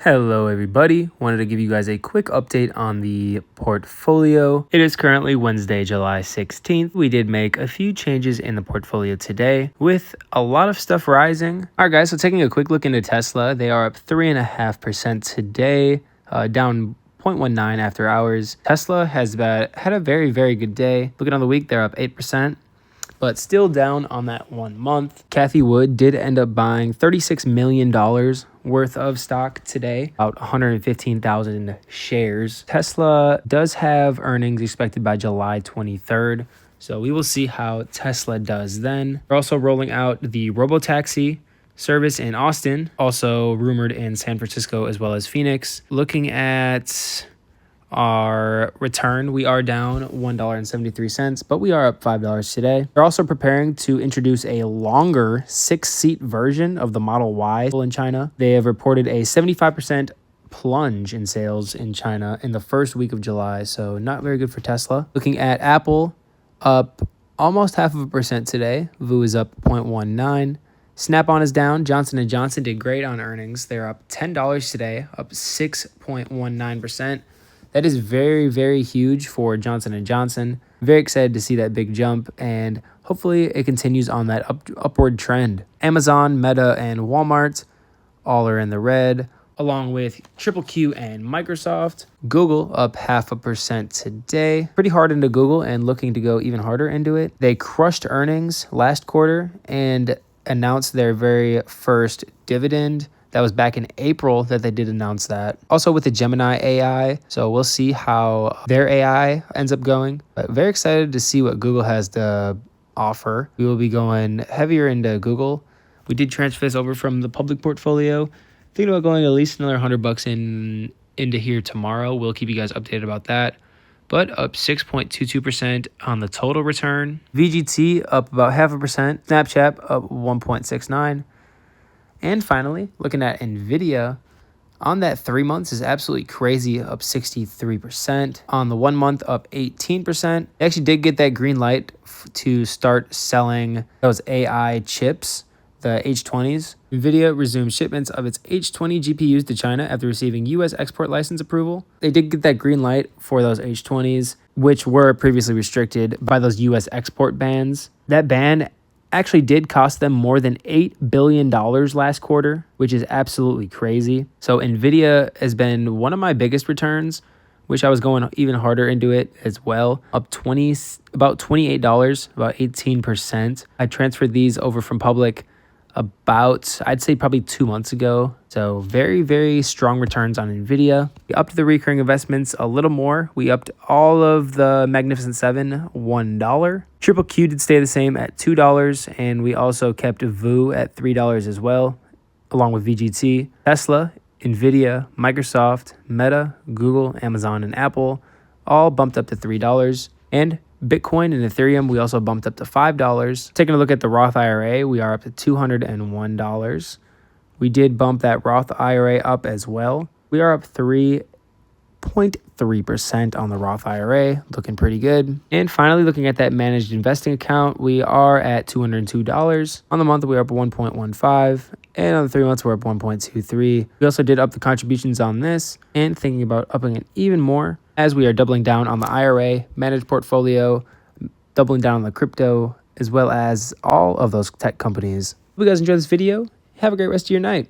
Hello everybody, wanted to give you guys a quick update on the portfolio. It is currently Wednesday, July 16th. We did make a few changes in the portfolio today with a lot of stuff rising. All right guys, so taking a quick look into Tesla, they are up 3.5% today, down 0.19 after hours. Tesla has had a very good day. Looking on the week, they're up 8%. But still down on that 1 month. Cathie Wood did end up buying $36 million worth of stock today, about 115,000 shares. Tesla does have earnings expected by July 23rd. So we will see how Tesla does then. We're also rolling out the robotaxi service in Austin, also rumored in San Francisco as well as Phoenix. Looking at our return, we are down $1.73, but we are up $5 today. They're also preparing to introduce a longer 6-seat version of the Model Y in China. They have reported a 75% plunge in sales in China in the first week of July, so not very good for Tesla. Looking at Apple, up almost 0.5% today. VU is up 0.19. Snap-on is down. Johnson & Johnson did great on earnings. They're up $10 today, up 6.19%. That is very huge for Johnson & Johnson. Very excited to see that big jump, and hopefully it continues on that upward trend. Amazon, Meta, and Walmart all are in the red, along with Q and Microsoft. Google up 0.5% today. Pretty hard into Google and looking to go even harder into it. They crushed earnings last quarter and announced their very first dividend. That was back in April that they did announce that. Also with the Gemini AI, so we'll see how their AI ends up going. But very excited to see what Google has to offer. We will be going heavier into Google. We did transfer this over from the public portfolio. Thinking about going at least another $100 into here tomorrow. We'll keep you guys updated about that. But up 6.22% on the total return. VGT up about 0.5%. Snapchat up 1.69%. And finally, looking at NVIDIA, on that 3 months is absolutely crazy, up 63%. On the 1 month, up 18%. They actually did get that green light to start selling those AI chips, the H20s. NVIDIA resumed shipments of its H20 GPUs to China after receiving U.S. export license approval. They did get that green light for those H20s, which were previously restricted by those U.S. export bans. That ban actually did cost them more than $8 billion last quarter, which is absolutely crazy. So NVIDIA has been one of my biggest returns. Wish I was going even harder into it as well. Up about $28, about 18%. I transferred these over from public about, I'd say probably 2 months ago. So very strong returns on NVIDIA. We upped the recurring investments a little more. We upped all of the Magnificent Seven $1. Q did stay the same at $2, and we also kept VU at $3 as well, along with VGT. Tesla, NVIDIA, Microsoft, Meta, Google, Amazon, and Apple all bumped up to $3. And Bitcoin and Ethereum, we also bumped up to $5. Taking a look at the Roth IRA, we are up to $201. We did bump that Roth IRA up as well. We are up 3.3% on the Roth IRA, looking pretty good. And finally, looking at that managed investing account, we are at $202. On the month, we are up 1.15. And on the 3 months, we're up 1.23. We also did up the contributions on this and thinking about upping it even more as we are doubling down on the IRA, managed portfolio, doubling down on the crypto, as well as all of those tech companies. Hope you guys enjoyed this video. Have a great rest of your night.